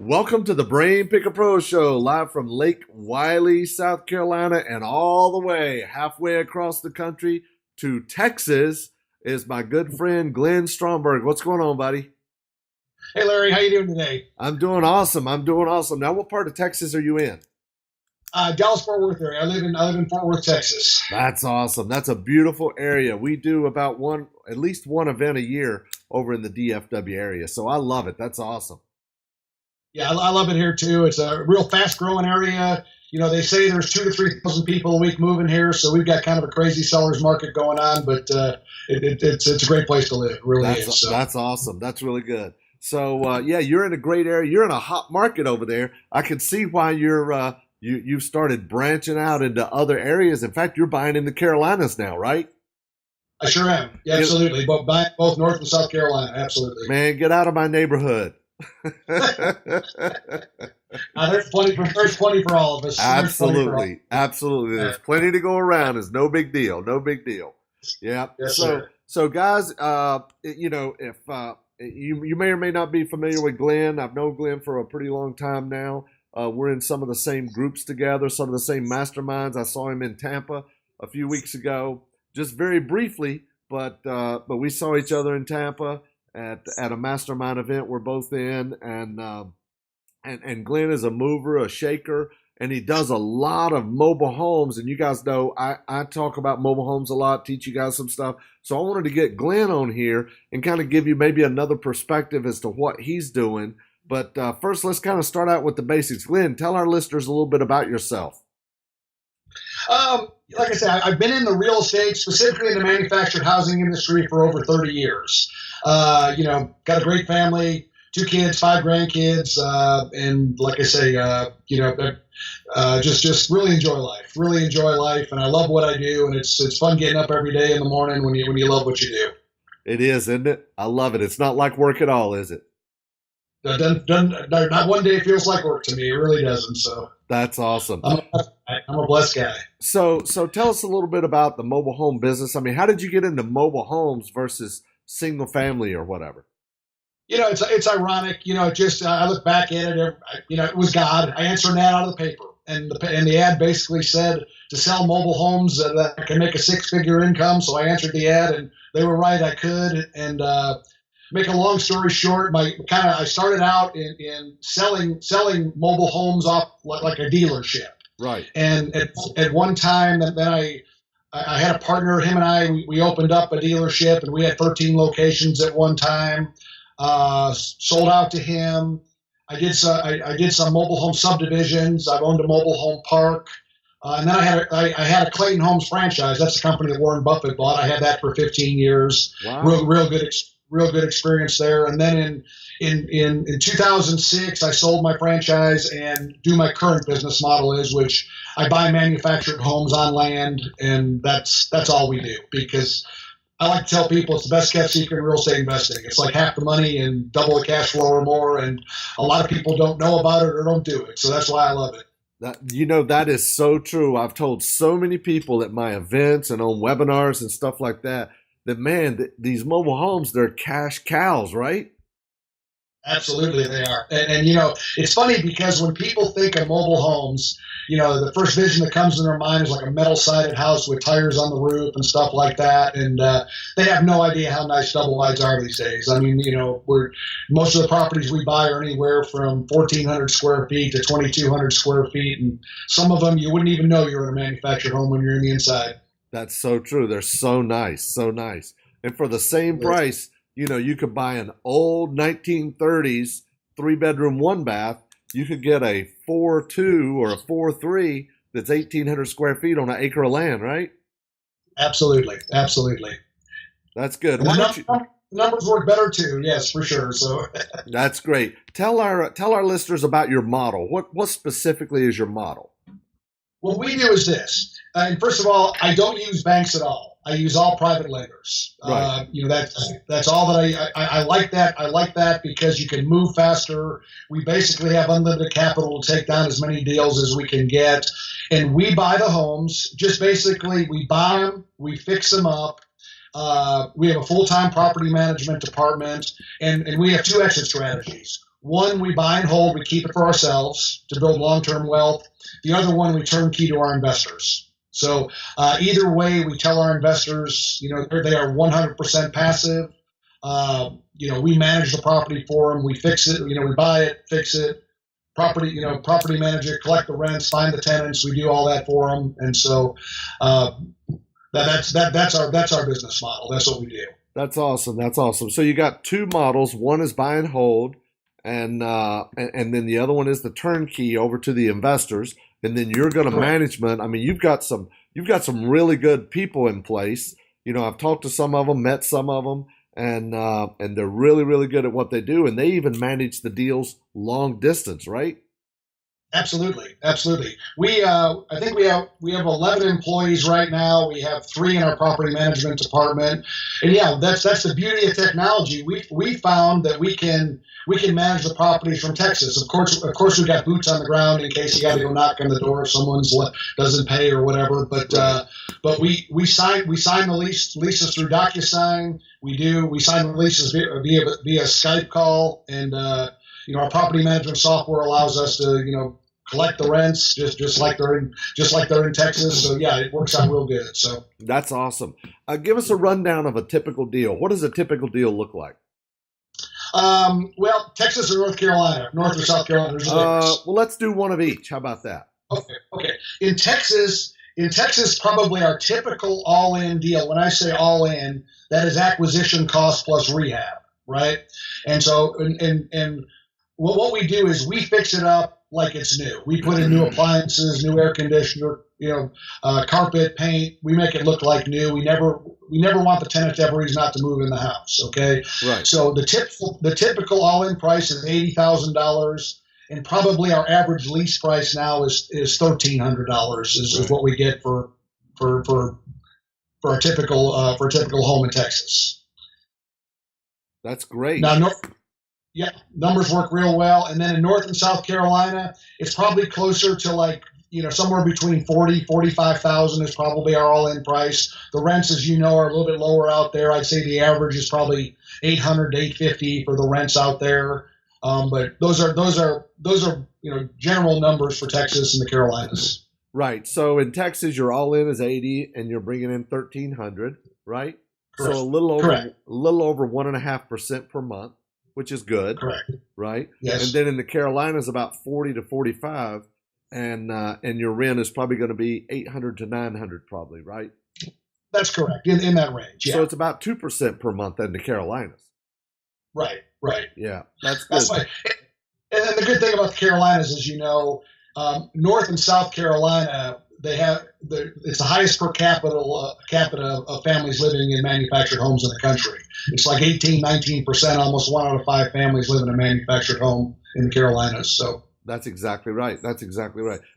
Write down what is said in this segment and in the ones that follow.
Welcome to the Brain Picker Pro Show, live from Lake Wiley, South Carolina, and all the way halfway across the country to Texas is my good friend Glenn Stromberg. What's going on, buddy? Hey, Larry, how you doing today? I'm doing awesome. Now, what part of Texas are you in? Dallas-Fort Worth area. I live in Fort Worth, Texas. That's awesome. That's a beautiful area. We do about at least one event a year over in the DFW area, so I love it. That's awesome. Yeah, I love it here too. It's a real fast-growing area. You know, they say there's 2,000 to 3,000 people a week moving here, so we've got kind of a crazy seller's market going on. But it's a great place to live. It really is. So. That's awesome. That's really good. So yeah, you're in a great area. You're in a hot market over there. I can see why you've started branching out into other areas. In fact, you're buying in the Carolinas now, right? I sure am. Yeah, absolutely. Both North and South Carolina. Absolutely. Man, get out of my neighborhood. There's plenty for all of us. Absolutely. There's plenty to go around. It's no big deal. Yeah. Yes, sir. So guys, if you may or may not be familiar with Glenn. I've known Glenn for a pretty long time now. We're in some of the same groups together, some of the same masterminds. I saw him in Tampa a few weeks ago, just very briefly, but we saw each other in Tampa at a mastermind event we're both in, and Glenn is a mover, a shaker, and he does a lot of mobile homes. And you guys know I talk about mobile homes a lot, teach you guys some stuff. So I wanted to get Glenn on here and kind of give you maybe another perspective as to what he's doing. But first, let's kind of start out with the basics. Glenn, tell our listeners a little bit about yourself. Like I said, I've been in the real estate, specifically in the manufactured housing industry, for over 30 years. Got a great family, 2 kids, 5 grandkids, and like I say, just really enjoy life, and I love what I do, and it's fun getting up every day in the morning when you love what you do. It is, isn't it? I love it. It's not like work at all, is it? Not one day feels like work to me. It really doesn't. So that's awesome. I'm a blessed guy. So tell us a little bit about the mobile home business. I mean, how did you get into mobile homes versus single family or whatever? It's ironic. I look back at it. It was God. I answered an ad out of the paper, and the ad basically said to sell mobile homes that I can make a 6-figure income. So I answered the ad, and they were right. I could, and make a long story short, I started out in selling mobile homes off like a dealership. Right. And at one time, then I had a partner. Him and I, we opened up a dealership, and we had 13 locations at one time. Sold out to him. I did some mobile home subdivisions. I've owned a mobile home park. And then I had a Clayton Homes franchise. That's the company that Warren Buffett bought. I had that for 15 years. Wow. Real good experience there. And then in 2006, I sold my franchise and do my current business model which I buy manufactured homes on land, and that's all we do, because I like to tell people it's the best kept secret in real estate investing. It's like half the money and double the cash flow or more, and a lot of people don't know about it or don't do it. So that's why I love it. That is so true. I've told so many people at my events and on webinars and stuff like that, man, these mobile homes, they're cash cows, right? Absolutely, they are. And it's funny because when people think of mobile homes, the first vision that comes in their mind is like a metal-sided house with tires on the roof and stuff like that. And they have no idea how nice double wides are these days. I mean, most of the properties we buy are anywhere from 1,400 square feet to 2,200 square feet. And some of them, you wouldn't even know you're in a manufactured home when you're in the inside. That's so true. They're so nice. And for the same price, you could buy an old 1930s 3-bedroom, 1-bath. You could get a 4.2 or a 4.3 that's 1,800 square feet on an acre of land, right? Absolutely. That's good. Numbers work better too. Yes, for sure. So that's great. Tell our listeners about your model. What specifically is your model? What we do is this. And first of all, I don't use banks at all. I use all private lenders. Right. That's all that I like that. I like that because you can move faster. We basically have unlimited capital to take down as many deals as we can get. And we buy the homes. Just basically, we buy them, we fix them up. We have a full-time property management department, and we have 2 exit strategies. One we buy and hold, we keep it for ourselves to build long-term wealth. The other one we turnkey to our investors. So either way, we tell our investors, they are 100% passive. We manage the property for them. We fix it. We buy it, fix it, property manage it, collect the rents, find the tenants. We do all that for them. And so that's our business model. That's what we do. That's awesome. That's awesome. So you got two models. One is buy and hold, and then the other one is the turnkey over to the investors. And then you're going to management. I mean, you've got some really good people in place. I've talked to some of them, met some of them, and they're really, really good at what they do. And they even manage the deals long distance, right? Absolutely. I think we have 11 employees right now. We have 3 in our property management department, and yeah, that's the beauty of technology. We found that we can manage the properties from Texas. Of course, we got boots on the ground in case you got to go knock on the door if someone's doesn't pay or whatever. But we sign the leases through DocuSign. We sign the leases via Skype call, and our property management software allows us to collect the rents just like they're in Texas. So yeah, it works out real good. So that's awesome. Give us a rundown of a typical deal. What does a typical deal look like? Well, Texas or North Carolina, North or South Carolina. Well, let's do one of each. How about that? Okay. In Texas, probably our typical all-in deal. When I say all-in, that is acquisition cost plus rehab, right? And so, and what we do is we fix it up like it's new. We put in new appliances, new air conditioner, carpet, paint. We make it look like new. We never want the tenant to have a reason not to move in the house. Okay. Right. So the typical all-in price is $80,000, and probably our average lease price now is $1,300 is what we get for a typical home in Texas. That's great. Now, numbers work real well. And then in North and South Carolina, it's probably closer to somewhere between $45,000 is probably our all-in price. The rents, as you know, are a little bit lower out there. I'd say the average is probably $800 to $850 for the rents out there. But those are general numbers for Texas and the Carolinas. Right. So in Texas, your all-in is 80, and you're bringing in 1,300, right? Correct. So a little over 1.5% per month, which is good. Correct. Right? Yes. And then in the Carolinas, about 40 to 45, and your rent is probably going to be 800 to 900 probably, right? That's correct, in that range, yeah. So it's about 2% per month in the Carolinas. Right. Yeah, that's good. And then the good thing about the Carolinas is, North and South Carolina, it's the highest per capita of families living in manufactured homes in the country. It's like 19%, almost 1 out of 5 families live in a manufactured home in the Carolinas. So that's exactly right.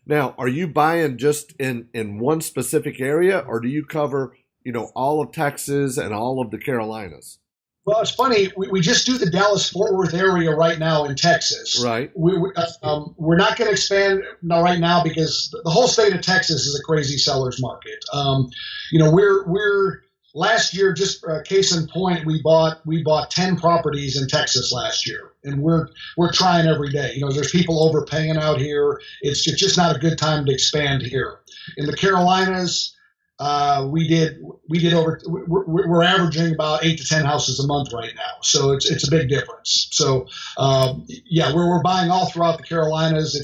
Now, are you buying just in one specific area, or do you cover, all of Texas and all of the Carolinas? Well, it's funny. We just do the Dallas-Fort Worth area right now in Texas. Right. We're not going to expand right now because the whole state of Texas is a crazy seller's market. We're last year, just case in point, we bought 10 properties in Texas last year, and we're trying every day. There's people overpaying out here. It's just not a good time to expand here. In the Carolinas, we're averaging about 8 to 10 houses a month right now. So it's a big difference. So, we're buying all throughout the Carolinas.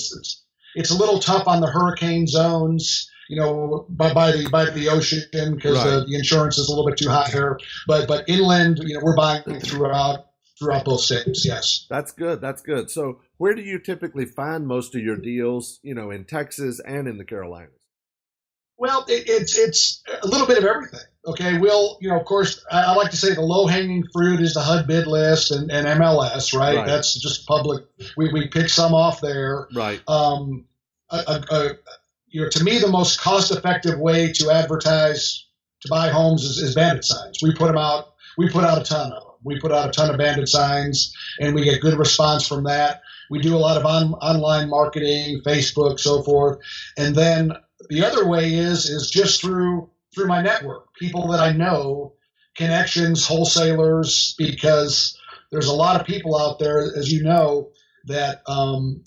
It's a little tough on the hurricane zones, by the ocean because the insurance is a little bit too high here. But inland, we're buying throughout both states. Yes. That's good. So where do you typically find most of your deals, in Texas and in the Carolinas? Well, it's a little bit of everything. Okay. We'll, of course, I like to say the low hanging fruit is the HUD bid list and MLS, right? That's just public. We pick some off there. Right. To me, the most cost effective way to advertise to buy homes is bandit signs. We put out a ton of them. We put out a ton of bandit signs, and we get good response from that. We do a lot of online marketing, Facebook, so forth. And then the other way is just through my network, people that I know, connections, wholesalers, because there's a lot of people out there, as you know, that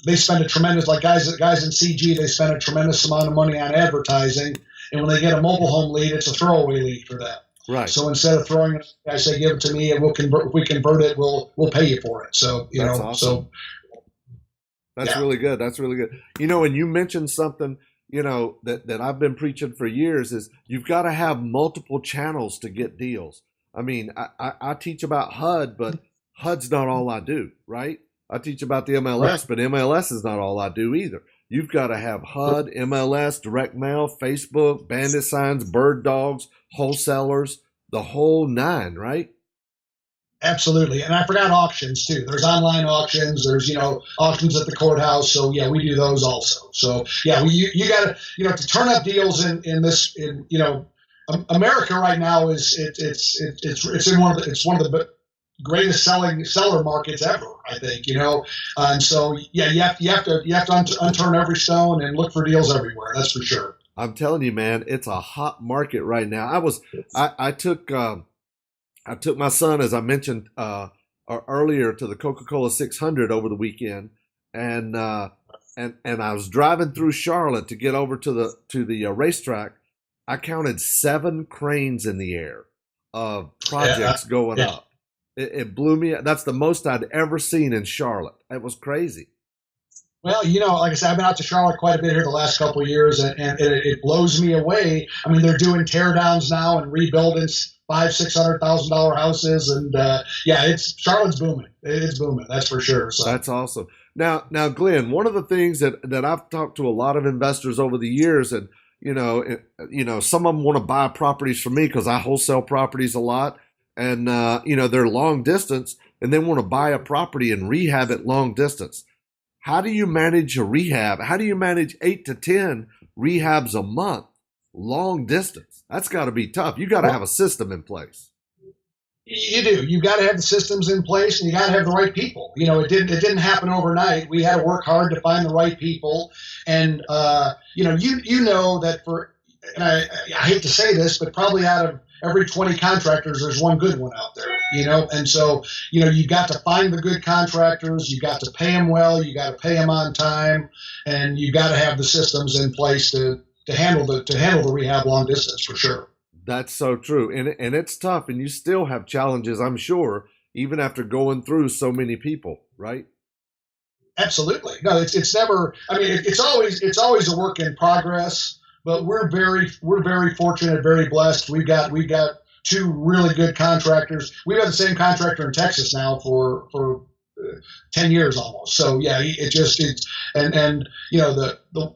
they spend a tremendous, like guys in CG, they spend a tremendous amount of money on advertising, and when they get a mobile home lead, it's a throwaway lead for them. Right. So instead of throwing it, I say give it to me, and we'll convert. If we convert it, we'll pay you for it. So That's awesome. so that's really good. That's really good. And you mentioned something, that I've been preaching for years is you've got to have multiple channels to get deals. I mean, I teach about HUD, but HUD's not all I do, right? I teach about the MLS, Right. but MLS is not all I do either. You've got to have HUD, MLS, direct mail, Facebook, bandit signs, bird dogs, wholesalers, the whole nine, right? Absolutely. And I forgot auctions too. There's online auctions. There's, auctions at the courthouse. So yeah, we do those also. So yeah, you got to, to turn up deals in America right now is it's one of the greatest seller markets ever, I think, and so yeah, you have to unturn every stone and look for deals everywhere. That's for sure. I'm telling you, man, it's a hot market right now. I took my son, as I mentioned earlier, to the Coca-Cola 600 over the weekend, and I was driving through Charlotte to get over to the racetrack. I counted 7 cranes in the air of projects going up. It blew me. That's the most I'd ever seen in Charlotte. It was crazy. Well, like I said, I've been out to Charlotte quite a bit here the last couple of years, and it blows me away. I mean, they're doing teardowns now and rebuilding $500,000-$600,000 houses, and Charlotte's booming. It's booming, that's for sure. So that's awesome. Now, Glenn, one of the things that I've talked to a lot of investors over the years, and some of them want to buy properties from me because I wholesale properties a lot, and they're long distance, and they want to buy a property and rehab it long distance. How do you manage a rehab? How do you manage 8 to 10 rehabs a month, long distance? That's got to be tough. You got to have a system in place. You do. You got to have the systems in place, and you got to have the right people. It didn't happen overnight. We had to work hard to find the right people, and that for. And I hate to say this, but probably out of every 20 contractors, there's one good one out there, and so, you got to find the good contractors, you got to pay them well, you got to pay them on time, and you got to have the systems in place to handle the rehab long distance for sure. That's so true. And it's tough, and you still have challenges, I'm sure, even after going through so many people, right? Absolutely. No, it's never, I mean, it's always a work in progress. But we're very fortunate, very blessed. We've got 2 really good contractors. We've had the same contractor in Texas now for 10 years almost. So yeah, the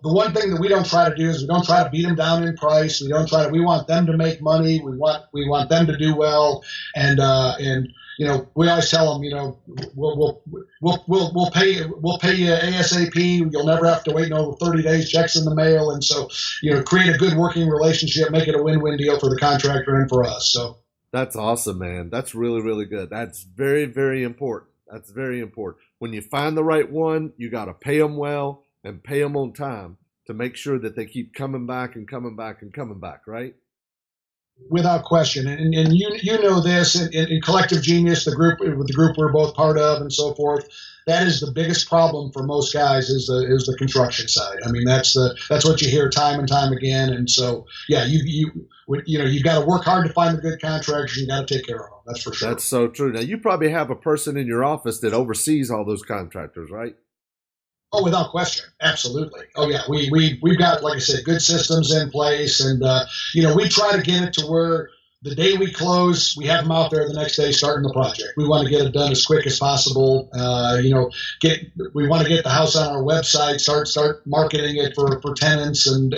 one thing that we don't try to do is we don't try to beat them down in price. We want them to make money. We want them to do well, and we always tell them, we'll pay you ASAP. You'll never have to wait no 30 days, checks in the mail. And so, create a good working relationship, make it a win-win deal for the contractor and for us. So that's awesome, man. That's really, really good. That's very, very important. That's very important. When you find the right one, you got to pay them well and pay them on time to make sure that they keep coming back and coming back and coming back, right? Without question, and you know this in Collective Genius, the group we're both part of, and so forth. That is the biggest problem for most guys is the construction side. I mean, that's what you hear time and time again. And so, yeah, you got to work hard to find the good contractors. You got to take care of them. That's for sure. That's so true. Now, you probably have a person in your office that oversees all those contractors, right? Oh, without question. Absolutely. Oh, yeah. We've got, like I said, good systems in place. And, we try to get it to where the day we close, we have them out there the next day starting the project. We want to get it done as quick as possible. We want to get the house on our website, start marketing it for tenants. And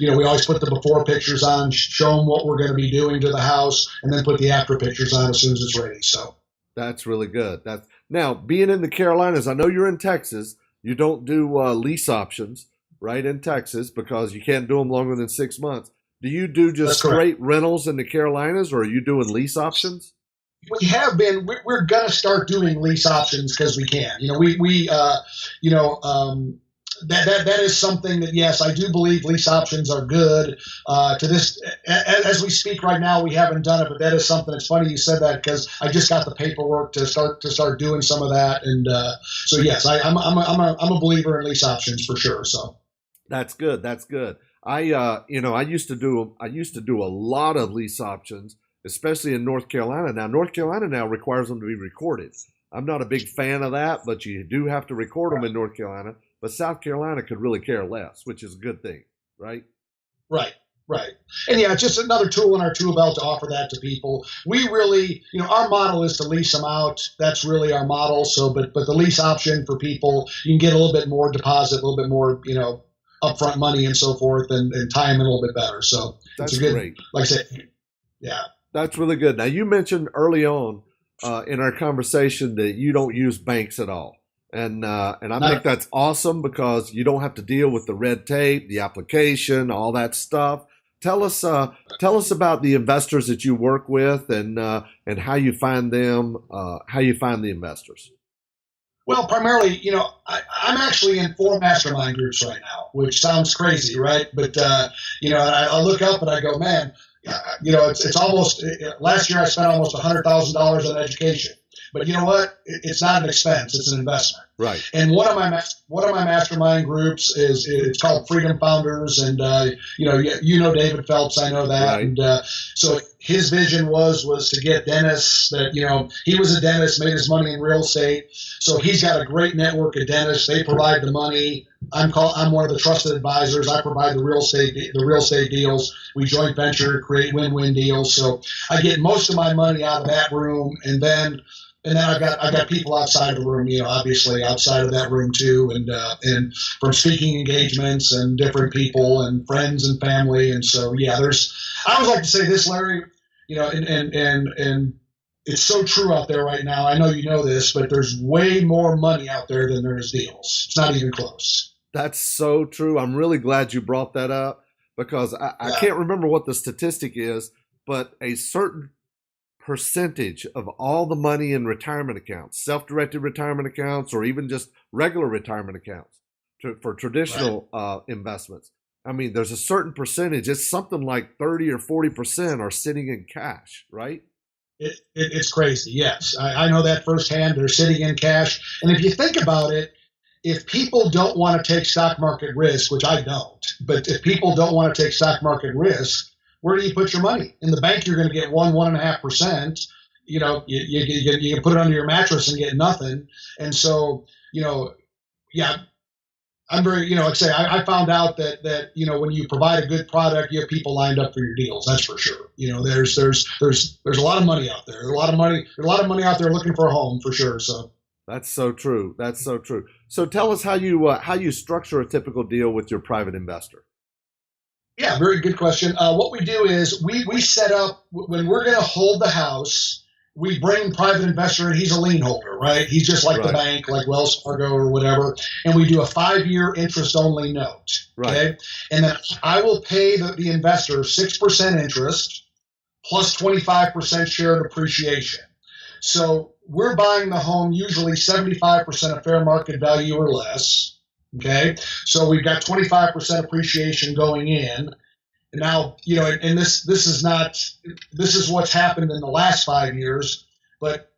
we always put the before pictures on, show them what we're going to be doing to the house, and then put the after pictures on as soon as it's ready. So that's really good. Now, being in the Carolinas, I know you're in Texas. You don't do lease options, right, in Texas because you can't do them longer than 6 months. Do you do just straight rentals in the Carolinas, or are you doing lease options? We have been. We're going to start doing lease options because we can. that is something that, yes, I do believe lease options are good. To this, as we speak right now, we haven't done it, but that is something. It's funny you said that because I just got the paperwork to start doing some of that, and so yes, I'm a believer in lease options for sure. So That's good. That's good. I used to do a lot of lease options, especially in North Carolina. Now, North Carolina now requires them to be recorded. I'm not a big fan of that, but you do have to record them in North Carolina. But South Carolina could really care less, which is a good thing, right? right. Right. And yeah, it's just another tool in our tool belt to offer that to people. We really, our model is to lease them out. That's really our model. So, but the lease option for people, you can get a little bit more deposit, a little bit more, upfront money and so forth, and tie them in a little bit better. So That's it's a good, great. like I said, yeah. That's really good. Now, you mentioned early on in our conversation that you don't use banks at all. And I think that's awesome because you don't have to deal with the red tape, the application, all that stuff. Tell us about the investors that you work with and how you find them, how you find the investors. Well, primarily, I'm actually in 4 mastermind groups right now, which sounds crazy, right? But I look up and I go, man, it's almost. Last year I spent almost $100,000 on education. But you know what? It's not an expense; it's an investment. Right. And one of my mastermind groups it's called Freedom Founders, and David Phelps. I know that, Right. and so his vision was to get dentists that he was a dentist, made his money in real estate, so he's got a great network of dentists. They provide the money. I'm one of the trusted advisors. I provide the real estate deals. We joint venture, create win-win deals. So I get most of my money out of that room, and then I've got people outside of the room, obviously outside of that room too, and from speaking engagements and different people and friends and family. And so, yeah, I always like to say this, Larry, and it's so true out there right now. I know you know this, but there's way more money out there than there is deals. It's not even close. That's so true. I'm really glad you brought that up because I can't remember what the statistic is, but a certain percentage of all the money in retirement accounts, self-directed retirement accounts, or even just regular retirement accounts for traditional investments. I mean, there's a certain percentage. It's something like 30 or 40% are sitting in cash, right? It's crazy. Yes, I know that firsthand. They're sitting in cash. And if you think about it, if people don't want to take stock market risk, which I don't, but if people don't want to take stock market risk, where do you put your money? In the bank, you're going to get 1.5%. You can put it under your mattress and get nothing. And so, I'm very, I found out that when you provide a good product, you have people lined up for your deals. That's for sure. There's a lot of money out there. There's a lot of money out there looking for a home for sure. So that's so true. That's so true. So tell us how you structure a typical deal with your private investor. Yeah, very good question. What we do is we set up when we're going to hold the house. We bring private investor in. He's a lien holder, right? He's just like the bank, like Wells Fargo or whatever. And we do a 5-year interest-only note. Right. Okay, and then I will pay the investor 6% interest plus 25% shared appreciation. So we're buying the home usually 75% of fair market value or less. Okay, so we've got 25% appreciation going in. Now, and this is what's happened in the last 5 years, but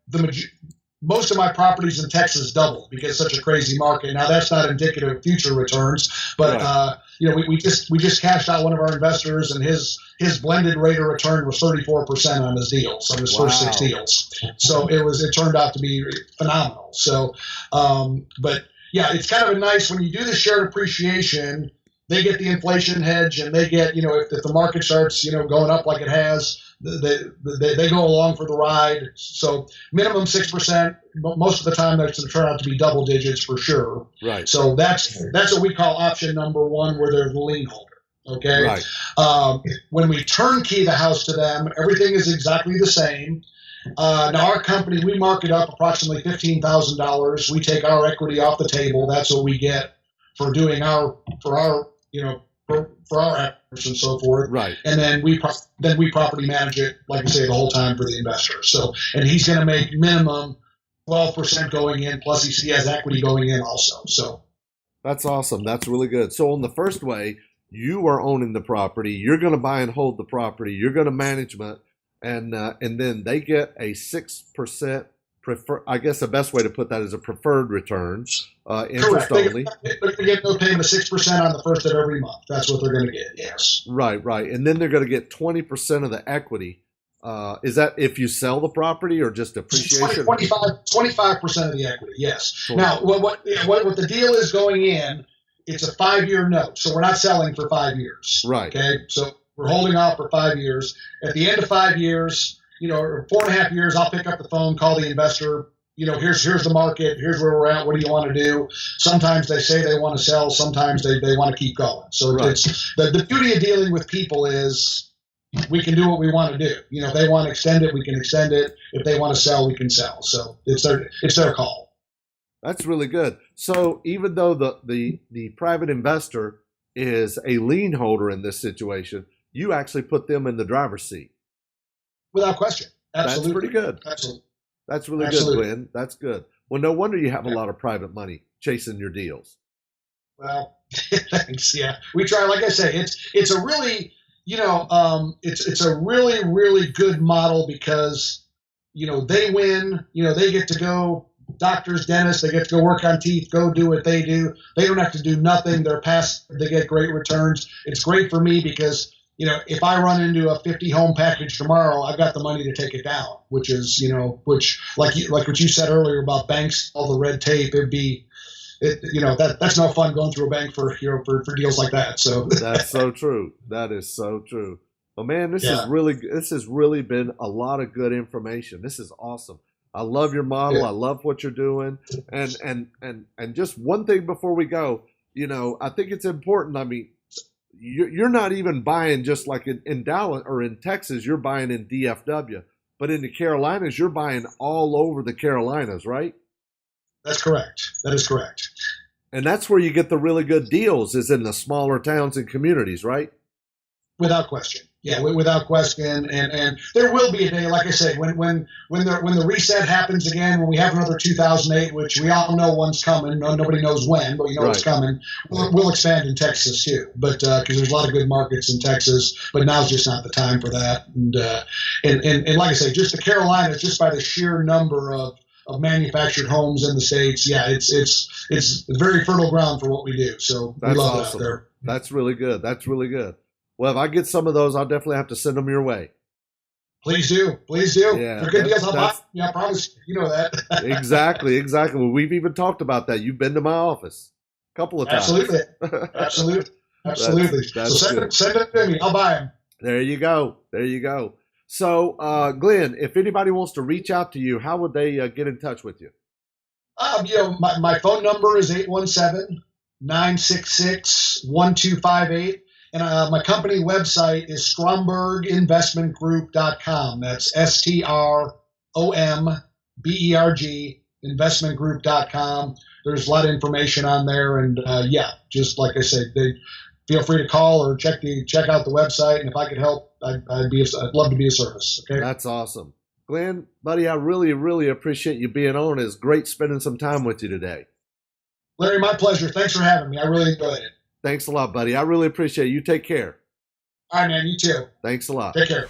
most of my properties in Texas doubled because it's such a crazy market. Now, that's not indicative of future returns, but we just cashed out one of our investors, and his blended rate of return was 34% on his deals, on his first 6 deals. So it turned out to be phenomenal. So, but yeah, it's kind of nice when you do the shared appreciation. They get the inflation hedge, and they get, if the market starts, going up like it has, they go along for the ride. So minimum 6%. Most of the time, that's going to turn out to be double digits for sure. Right. So that's what we call option number 1, where they're the lien holder. Okay. Right. When we turnkey the house to them, everything is exactly the same. Now our company, we mark it up approximately $15,000. We take our equity off the table. That's what we get for doing for our efforts and so forth. Right. And then we property manage it, like I say, the whole time for the investor. So, and he's going to make minimum 12% going in, plus he has equity going in also. So That's awesome. That's really good. So on the first way, you are owning the property. You're going to buy and hold the property. You're going to management, and then they get a 6% prefer. I guess the best way to put that is a preferred return, interest Correct. only. They're going to get no payment of 6% on the first of every month. That's what they're going to get. Yes. Right, right. And then they're going to get 20% of the equity. Is that if you sell the property or just appreciation? 25% of the equity. Yes. 20. Now, what the deal is going in? It's a 5-year note, so we're not selling for 5 years. Right. Okay. So we're holding off for 5 years. At the end of 5 years, or 4.5 years, I'll pick up the phone, call the investor. Here's the market. Here's where we're at. What do you want to do? Sometimes they say they want to sell. Sometimes they want to keep going. So Right. it's the beauty of dealing with people is we can do what we want to do. If they want to extend it, we can extend it. If they want to sell, we can sell. So it's their call. That's really good. So even though the private investor is a lien holder in this situation, you actually put them in the driver's seat. Without question. Absolutely. That's pretty good. Absolutely. That's really Absolutely. good, Glenn. That's good. Well, no wonder you have a lot of private money chasing your deals. Well, thanks. Yeah, we try. Like I say, it's a really, it's a really, really good model because, they win. They get to go doctors, dentists. They get to go work on teeth. Go do what they do. They don't have to do nothing. They're passive. They get great returns. It's great for me because if I run into a 50 home package tomorrow, I've got the money to take it down, which is, like what you said earlier about banks, all the red tape, that's no fun going through a bank for deals like that. So that's so true. That is so true. Well, man, this has really been a lot of good information. This is awesome. I love your model. Yeah. I love what you're doing. And just one thing before we go, I think it's important. I mean, you're not even buying just like in Dallas or in Texas, you're buying in DFW, but in the Carolinas, you're buying all over the Carolinas, right? That's correct. That is correct. And that's where you get the really good deals is in the smaller towns and communities, right? Without question. Yeah, without question. And there will be a day, like I say, when the reset happens again, when we have another 2008, which we all know one's coming. Nobody knows when, but Right. it's coming. We'll expand in Texas too, but because there's a lot of good markets in Texas, but now's just not the time for that. And like I say, just the Carolinas, just by the sheer number of manufactured homes in the States, yeah, it's very fertile ground for what we do. So That's we love awesome. it out there. That's really good. That's really good. Well, if I get some of those, I'll definitely have to send them your way. Please do. Please do. Yeah, For good deals, I'll buy. that's- Yeah, I promise. You know that. Exactly. Well, we've even talked about that. You've been to my office a couple of times. Absolutely. Absolutely. That's So good. send it to me. I'll buy them. There you go. So, Glenn, if anybody wants to reach out to you, how would they get in touch with you? My phone number is 817-966-1258. And my company website is stromberginvestmentgroup.com. That's STROMBERG investmentgroup.com. There's a lot of information on there. And just like I said, feel free to call or check out the website. And if I could help, I'd love to be of service. Okay. That's awesome. Glenn, buddy, I really, really appreciate you being on. It's great spending some time with you today. Larry, my pleasure. Thanks for having me. I really enjoyed it. Thanks a lot, buddy. I really appreciate it. You take care. All right, man. You too. Thanks a lot. Take care.